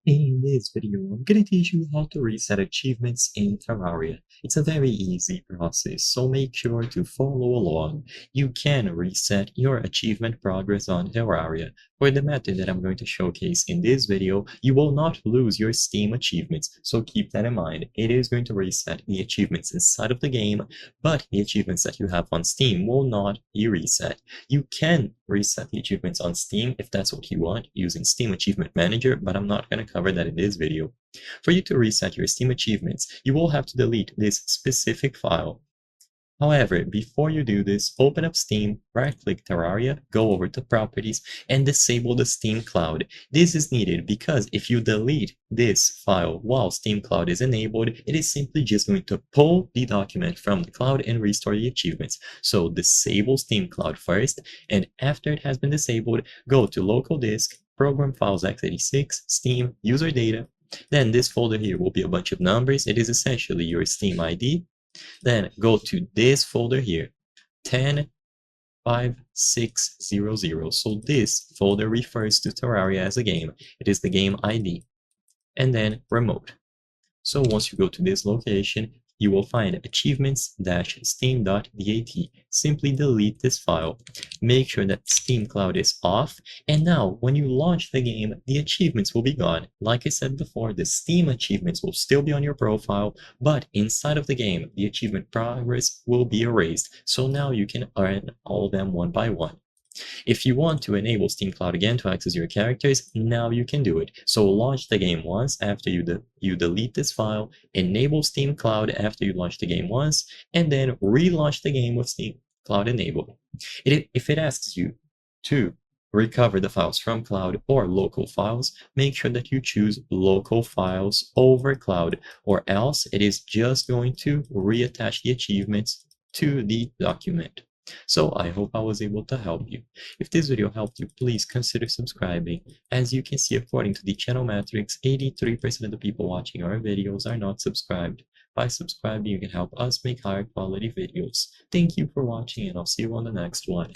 In this video, I'm going to teach you how to reset achievements in Terraria. It's a very easy process, so make sure to follow along. You can reset your achievement progress on Terraria. For the method that I'm going to showcase in this video, you will not lose your Steam achievements, so keep that in mind. It is going to reset the achievements inside of the game, but the achievements that you have on Steam will not be reset. You can reset the achievements on Steam if that's what you want using Steam Achievement Manager, but I'm not going to cover that in this video. For you to reset your Steam achievements, you will have to delete this specific file. However, before you do this, open up Steam, right-click Terraria, go over to Properties, and disable the Steam Cloud. This is needed because if you delete this file while Steam Cloud is enabled, it is simply just going to pull the document from the cloud and restore the achievements. So disable Steam Cloud first, and after it has been disabled, go to Local Disk, Program Files x86, Steam, User Data. Then this folder here will be a bunch of numbers. It is essentially your Steam ID. Then go to this folder here, 105600. So this folder refers to Terraria as a game. It is the game ID. And then remote. So once you go to this location, you will find achievements-steam.dat. Simply delete this file. Make sure that Steam Cloud is off. And now, when you launch the game, the achievements will be gone. Like I said before, the Steam achievements will still be on your profile, but inside of the game, the achievement progress will be erased. So now you can earn all of them one by one. If you want to enable Steam Cloud again to access your characters, now you can do it. So launch the game once after you delete this file, enable Steam Cloud after you launch the game once, and then relaunch the game with Steam Cloud enabled. If it asks you to recover the files from cloud or local files, make sure that you choose local files over cloud, or else it is just going to reattach the achievements to the document. So I hope I was able to help you. If this video helped you, please consider subscribing. As you can see, according to the channel metrics, 83% of the people watching our videos are not subscribed. By subscribing, you can help us make higher quality videos. Thank you for watching, and I'll see you on the next one.